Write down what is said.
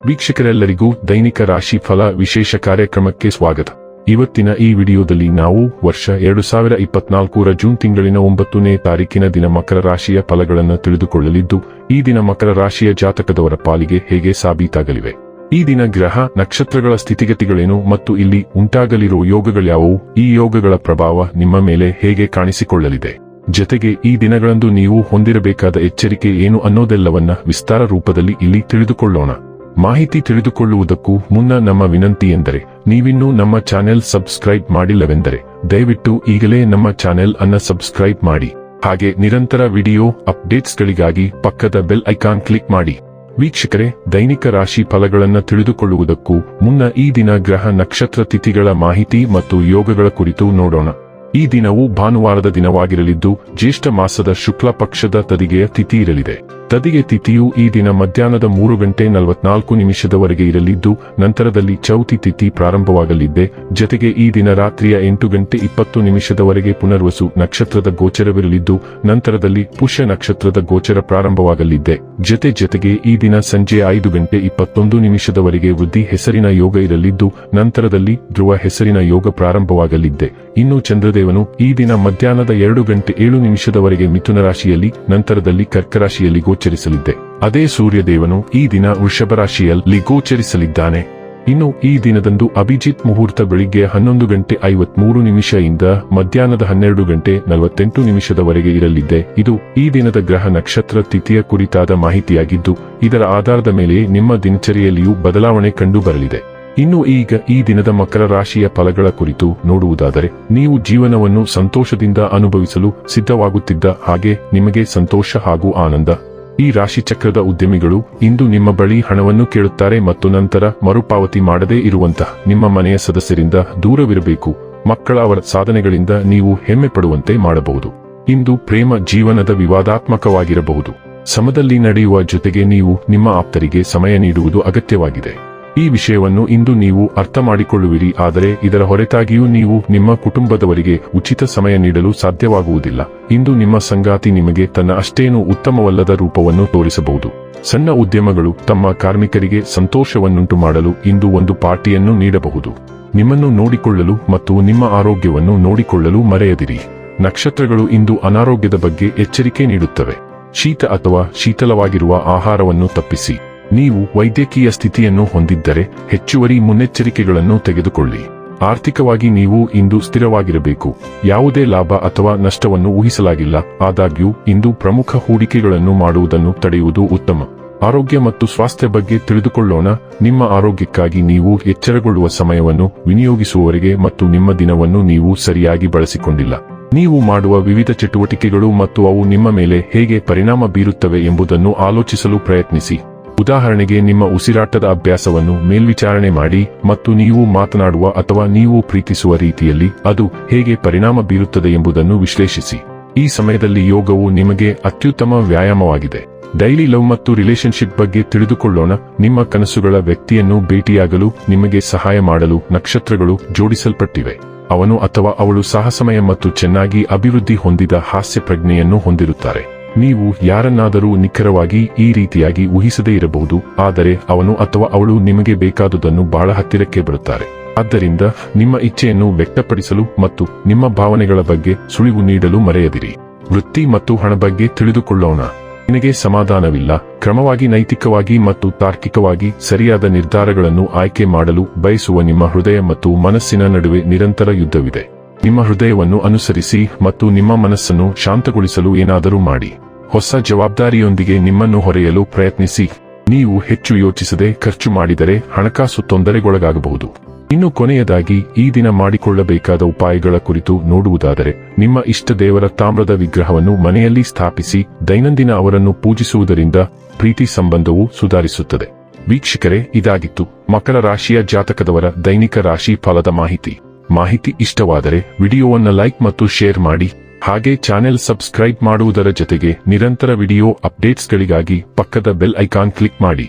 ವೀಕ್ಷಕರೆಲ್ಲರಿಗೂ ದೈನಿಕ ರಾಶಿ ಫಲ ವಿಶೇಷ ಕಾರ್ಯಕ್ರಮಕ್ಕೆ ಸ್ವಾಗತ. ಇವತ್ತಿನ ಈ ವಿಡಿಯೋದಲ್ಲಿ ನಾವು ವರ್ಷ 2024ರ ಜೂನ್ ತಿಂಗಳಿನ 9ನೇ ತಾರೀಕಿನ ದಿನ ಮಕರ ರಾಶಿಯ ಫಲಗಳನ್ನು ತಿಳಿದುಕೊಳ್ಳಲಿದ್ದು, ಈ ದಿನ ಮಕರ ರಾಶಿಯ ಜಾತಕದವರ ಪಾಲಿಗೆ ಹೇಗೆ ಸಾಬೀತಾಗಲಿವೆ, ಈ ದಿನ ಗ್ರಹ ನಕ್ಷತ್ರಗಳ ಸ್ಥಿತಿಗತಿಗಳೇನು ಮತ್ತು ಇಲ್ಲಿ ಉಂಟಾಗಲಿರುವ ಯೋಗಗಳ್ಯಾವುವು, ಈ ಯೋಗಗಳ ಪ್ರಭಾವ ನಿಮ್ಮ ಮೇಲೆ ಹೇಗೆ ಕಾಣಿಸಿಕೊಳ್ಳಲಿದೆ, ಜೊತೆಗೆ ಈ ದಿನಗಳಂದು ನೀವು ಹೊಂದಿರಬೇಕಾದ ಎಚ್ಚರಿಕೆ ಏನು ಅನ್ನೋದೆಲ್ಲವನ್ನ ವಿಸ್ತಾರ ರೂಪದಲ್ಲಿ ಇಲ್ಲಿ ತಿಳಿದುಕೊಳ್ಳೋಣ. ಮಾಹಿತಿ ತಿಳಿದುಕೊಳ್ಳುವುದಕ್ಕೂ ಮುನ್ನ ನಮ್ಮ ವಿನಂತಿ ಎಂದರೆ, ನೀವಿನ್ನೂ ನಮ್ಮ ಚಾನೆಲ್ ಸಬ್ಸ್ಕ್ರೈಬ್ ಮಾಡಿಲ್ಲವೆಂದರೆ ದಯವಿಟ್ಟು ಈಗಲೇ ನಮ್ಮ ಚಾನೆಲ್ ಅನ್ನು ಸಬ್ಸ್ಕ್ರೈಬ್ ಮಾಡಿ. ಹಾಗೆ ನಿರಂತರ ವಿಡಿಯೋ ಅಪ್ಡೇಟ್ಸ್ಗಳಿಗಾಗಿ ಪಕ್ಕದ ಬೆಲ್ ಐಕಾನ್ ಕ್ಲಿಕ್ ಮಾಡಿ. ವೀಕ್ಷಕರೇ, ದೈನಿಕ ರಾಶಿ ಫಲಗಳನ್ನು ತಿಳಿದುಕೊಳ್ಳುವುದಕ್ಕೂ ಮುನ್ನ ಈ ದಿನ ಗ್ರಹ ನಕ್ಷತ್ರ ತಿಥಿಗಳ ಮಾಹಿತಿ ಮತ್ತು ಯೋಗಗಳ ಕುರಿತು ನೋಡೋಣ. ಈ ದಿನವು ಭಾನುವಾರದ ದಿನವಾಗಿರಲಿದ್ದು, ಜ್ಯೇಷ್ಠ ಮಾಸದ ಶುಕ್ಲ ಪಕ್ಷದ ತದಿಗೆಯ ತಿಥಿ ಇರಲಿದೆ. ತದಿಗೆ ತಿಥಿಯು ಈ ದಿನ ಮಧ್ಯಾಹ್ನದ 3:44 ಇರಲಿದ್ದು, ನಂತರದಲ್ಲಿ ಚೌತಿ ತಿಥಿ ಪ್ರಾರಂಭವಾಗಲಿದೆ. ಜೊತೆಗೆ ಈ ದಿನ ರಾತ್ರಿಯ 8:20 ಪುನರ್ವಸು ನಕ್ಷತ್ರದ ಗೋಚರವಿರಲಿದ್ದು, ನಂತರದಲ್ಲಿ ಪುಷ್ಯ ನಕ್ಷತ್ರದ ಗೋಚರ ಪ್ರಾರಂಭವಾಗಲಿದೆ. ಜೊತೆಗೆ ಈ ದಿನ ಸಂಜೆ 5:21 ವೃದ್ಧಿ ಹೆಸರಿನ ಯೋಗ ಇರಲಿದ್ದು, ನಂತರದಲ್ಲಿ ಧ್ರುವ ಹೆಸರಿನ ಯೋಗ ಪ್ರಾರಂಭವಾಗಲಿದೆ. ಇನ್ನು ಚಂದ್ರದೇವನು ಈ ದಿನ ಮಧ್ಯಾಹ್ನದ 2:07 ಮಿಥುನ ರಾಶಿಯಲ್ಲಿ, ನಂತರದಲ್ಲಿ ಕರ್ಕ ರಾಶಿಯಲ್ಲಿ ಗೋಚರಿಸಲಿದೆ. ಅದೇ ಸೂರ್ಯದೇವನು ಈ ದಿನ ವೃಷಭ ರಾಶಿಯಲ್ಲಿ ಗೋಚರಿಸಲಿದ್ದಾನೆ. ಇನ್ನು ಈ ದಿನದಂದು ಅಭಿಜಿತ್ ಮುಹೂರ್ತ ಬೆಳಿಗ್ಗೆ 11:53 ಇಂದ ಮಧ್ಯಾಹ್ನದ 12:48 ಇರಲಿದೆ. ಇದು ಈ ದಿನದ ಗ್ರಹ ನಕ್ಷತ್ರ ತಿಥಿಯ ಕುರಿತಾದ ಮಾಹಿತಿಯಾಗಿದ್ದು, ಇದರ ಆಧಾರದ ಮೇಲೆ ನಿಮ್ಮ ದಿನಚರಿಯಲ್ಲಿಯೂ ಬದಲಾವಣೆ ಕಂಡುಬರಲಿದೆ. ಇನ್ನು ಈಗ ಈ ದಿನದ ಮಕರ ರಾಶಿಯ ಫಲಗಳ ಕುರಿತು ನೋಡುವುದಾದರೆ, ನೀವು ಜೀವನವನ್ನು ಸಂತೋಷದಿಂದ ಅನುಭವಿಸಲು ಸಿದ್ಧವಾಗುತ್ತಿದ್ದ ಹಾಗೆ ನಿಮಗೆ ಸಂತೋಷ ಹಾಗೂ ಆನಂದ. ಈ ರಾಶಿ ಚಕ್ರದ ಉದ್ಯಮಿಗಳು ಇಂದು ನಿಮ್ಮ ಬಳಿ ಹಣವನ್ನು ಕೇಳುತ್ತಾರೆ ಮತ್ತು ನಂತರ ಮರುಪಾವತಿ ಮಾಡದೇ ಇರುವಂತಹ ನಿಮ್ಮ ಮನೆಯ ಸದಸ್ಯರಿಂದ ದೂರವಿರಬೇಕು. ಮಕ್ಕಳ ಅವರ ಸಾಧನೆಗಳಿಂದ ನೀವು ಹೆಮ್ಮೆ ಪಡುವಂತೆ ಮಾಡಬಹುದು. ಇಂದು ಪ್ರೇಮ ಜೀವನದ ವಿವಾದಾತ್ಮಕವಾಗಿರಬಹುದು. ಸಮದಲ್ಲಿ ನಡೆಯುವ ಜೊತೆಗೆ ನೀವು ನಿಮ್ಮ ಆಪ್ತರಿಗೆ ಸಮಯ ನೀಡುವುದು ಅಗತ್ಯವಾಗಿದೆ. ಈ ವಿಷಯವನ್ನು ಇಂದು ನೀವು ಅರ್ಥ ಮಾಡಿಕೊಳ್ಳುವಿರಿ. ಆದರೆ ಇದರ ಹೊರತಾಗಿಯೂ ನೀವು ನಿಮ್ಮ ಕುಟುಂಬದವರಿಗೆ ಉಚಿತ ಸಮಯ ನೀಡಲು ಸಾಧ್ಯವಾಗುವುದಿಲ್ಲ. ಇಂದು ನಿಮ್ಮ ಸಂಗಾತಿ ನಿಮಗೆ ತನ್ನ ಅಷ್ಟೇನೂ ಉತ್ತಮವಲ್ಲದ ರೂಪವನ್ನು ತೋರಿಸಬಹುದು. ಸಣ್ಣ ಉದ್ಯಮಗಳು ತಮ್ಮ ಕಾರ್ಮಿಕರಿಗೆ ಸಂತೋಷವನ್ನುಂಟು ಮಾಡಲು ಇಂದು ಒಂದು ಪಾರ್ಟಿಯನ್ನು ನೀಡಬಹುದು. ನಿಮ್ಮನ್ನು ನೋಡಿಕೊಳ್ಳಲು ಮತ್ತು ನಿಮ್ಮ ಆರೋಗ್ಯವನ್ನು ನೋಡಿಕೊಳ್ಳಲು ಮರೆಯದಿರಿ. ನಕ್ಷತ್ರಗಳು ಇಂದು ಅನಾರೋಗ್ಯದ ಬಗ್ಗೆ ಎಚ್ಚರಿಕೆ ನೀಡುತ್ತವೆ. ಶೀತ ಅಥವಾ ಶೀತಲವಾಗಿರುವ ಆಹಾರವನ್ನು ತಪ್ಪಿಸಿ. ನೀವು ವೈದ್ಯಕೀಯ ಸ್ಥಿತಿಯನ್ನು ಹೊಂದಿದ್ದರೆ ಹೆಚ್ಚುವರಿ ಮುನ್ನೆಚ್ಚರಿಕೆಗಳನ್ನು ತೆಗೆದುಕೊಳ್ಳಿ. ಆರ್ಥಿಕವಾಗಿ ನೀವು ಇಂದು ಸ್ಥಿರವಾಗಿರಬೇಕು. ಯಾವುದೇ ಲಾಭ ಅಥವಾ ನಷ್ಟವನ್ನು ಊಹಿಸಲಾಗಿಲ್ಲ. ಆದಾಗ್ಯೂ ಇಂದು ಪ್ರಮುಖ ಹೂಡಿಕೆಗಳನ್ನು ಮಾಡುವುದನ್ನು ತಡೆಯುವುದು ಉತ್ತಮ. ಆರೋಗ್ಯ ಮತ್ತು ಸ್ವಾಸ್ಥ್ಯ ಬಗ್ಗೆ ತಿಳಿದುಕೊಳ್ಳೋಣ. ನಿಮ್ಮ ಆರೋಗ್ಯಕ್ಕಾಗಿ ನೀವು ಎಚ್ಚರಗೊಳ್ಳುವ ಸಮಯವನ್ನು ವಿನಿಯೋಗಿಸುವವರೆಗೆ ಮತ್ತು ನಿಮ್ಮ ದಿನವನ್ನು ನೀವು ಸರಿಯಾಗಿ ಬಳಸಿಕೊಂಡಿಲ್ಲ. ನೀವು ಮಾಡುವ ವಿವಿಧ ಚಟುವಟಿಕೆಗಳು ಮತ್ತು ಅವು ನಿಮ್ಮ ಮೇಲೆ ಹೇಗೆ ಪರಿಣಾಮ ಬೀರುತ್ತವೆ ಎಂಬುದನ್ನು ಆಲೋಚಿಸಲು ಪ್ರಯತ್ನಿಸಿ. ಉದಾಹರಣೆಗೆ, ನಿಮ್ಮ ಉಸಿರಾಟದ ಅಭ್ಯಾಸವನ್ನು ಮೇಲ್ವಿಚಾರಣೆ ಮಾಡಿ ಮತ್ತು ನೀವು ಮಾತನಾಡುವ ಅಥವಾ ನೀವು ಪ್ರೀತಿಸುವ ರೀತಿಯಲ್ಲಿ ಅದು ಹೇಗೆ ಪರಿಣಾಮ ಬೀರುತ್ತದೆ ಎಂಬುದನ್ನು ವಿಶ್ಲೇಷಿಸಿ. ಈ ಸಮಯದಲ್ಲಿ ಯೋಗವು ನಿಮಗೆ ಅತ್ಯುತ್ತಮ ವ್ಯಾಯಾಮವಾಗಿದೆ. ಡೈಲಿ ಲವ್ ಮತ್ತು ರಿಲೇಶನ್ಶಿಪ್ ಬಗ್ಗೆ ತಿಳಿದುಕೊಳ್ಳೋಣ. ನಿಮ್ಮ ಕನಸುಗಳ ವ್ಯಕ್ತಿಯನ್ನು ಭೇಟಿಯಾಗಲು ನಿಮಗೆ ಸಹಾಯ ಮಾಡಲು ನಕ್ಷತ್ರಗಳು ಜೋಡಿಸಲ್ಪಟ್ಟಿವೆ. ಅವನು ಅಥವಾ ಅವಳು ಸಾಹಸಮಯ ಮತ್ತು ಚೆನ್ನಾಗಿ ಅಭಿವೃದ್ಧಿ ಹೊಂದಿದ ಹಾಸ್ಯ ಪ್ರಜ್ಞೆಯನ್ನು ಹೊಂದಿರುತ್ತಾರೆ. ನೀವು ಯಾರನ್ನಾದರೂ ನಿಖರವಾಗಿ ಈ ರೀತಿಯಾಗಿ ಊಹಿಸದೇ ಇರಬಹುದು, ಆದರೆ ಅವನು ಅಥವಾ ಅವಳು ನಿಮಗೆ ಬೇಕಾದುದನ್ನು ಬಹಳ ಹತ್ತಿರಕ್ಕೆ ಬರುತ್ತಾರೆ. ಆದ್ದರಿಂದ ನಿಮ್ಮ ಇಚ್ಛೆಯನ್ನು ವ್ಯಕ್ತಪಡಿಸಲು ಮತ್ತು ನಿಮ್ಮ ಭಾವನೆಗಳ ಬಗ್ಗೆ ಸುಳಿವು ನೀಡಲು ಮರೆಯದಿರಿ. ವೃತ್ತಿ ಮತ್ತು ಹಣ ಬಗ್ಗೆ ತಿಳಿದುಕೊಳ್ಳೋಣ. ನಿನಗೆ ಸಮಾಧಾನವಿಲ್ಲ. ಕ್ರಮವಾಗಿ, ನೈತಿಕವಾಗಿ ಮತ್ತು ತಾರ್ಕಿಕವಾಗಿ ಸರಿಯಾದ ನಿರ್ಧಾರಗಳನ್ನು ಆಯ್ಕೆ ಮಾಡಲು ಬಯಸುವ ನಿಮ್ಮ ಹೃದಯ ಮತ್ತು ಮನಸ್ಸಿನ ನಡುವೆ ನಿರಂತರ ಯುದ್ಧವಿದೆ. ನಿಮ್ಮ ಹೃದಯವನ್ನು ಅನುಸರಿಸಿ ಮತ್ತು ನಿಮ್ಮ ಮನಸ್ಸನ್ನು ಶಾಂತಗೊಳಿಸಲು ಏನಾದರೂ ಮಾಡಿ. ಹೊಸ ಜವಾಬ್ದಾರಿಯೊಂದಿಗೆ ನಿಮ್ಮನ್ನು ಹೊರೆಯಲು ಪ್ರಯತ್ನಿಸಿ. ನೀವು ಹೆಚ್ಚು ಯೋಚಿಸದೆ ಖರ್ಚು ಮಾಡಿದರೆ ಹಣಕಾಸು ತೊಂದರೆಗೊಳಗಾಗಬಹುದು. ಇನ್ನು ಕೊನೆಯದಾಗಿ ಈ ದಿನ ಮಾಡಿಕೊಳ್ಳಬೇಕಾದ ಉಪಾಯಗಳ ಕುರಿತು ನೋಡುವುದಾದರೆ, ನಿಮ್ಮ ಇಷ್ಟ ದೇವರ ತಾಮ್ರದ ವಿಗ್ರಹವನ್ನು ಮನೆಯಲ್ಲಿ ಸ್ಥಾಪಿಸಿ ದೈನಂದಿನ ಅವರನ್ನು ಪೂಜಿಸುವುದರಿಂದ ಪ್ರೀತಿ ಸಂಬಂಧವು ಸುಧಾರಿಸುತ್ತದೆ. ವೀಕ್ಷಕರೇ, ಇದಾಗಿತ್ತು ಮಕರ ರಾಶಿಯ ಜಾತಕದವರ ದೈನಿಕ ರಾಶಿ ಫಲದ ಮಾಹಿತಿ ಇಷ್ಟವಾದರೆ ವಿಡಿಯೋವನ್ನು ಲೈಕ್ ಮತ್ತು ಶೇರ್ ಮಾಡಿ. ಹಾಗೆ ಚಾನೆಲ್ ಸಬ್ಸ್ಕ್ರೈಬ್ ಮಾಡುವುದರ ಜೊತೆಗೆ ನಿರಂತರ ವಿಡಿಯೋ ಅಪ್ಡೇಟ್ಸ್ಗಳಿಗಾಗಿ ಪಕ್ಕದ ಬೆಲ್ ಐಕಾನ್ ಕ್ಲಿಕ್ ಮಾಡಿ.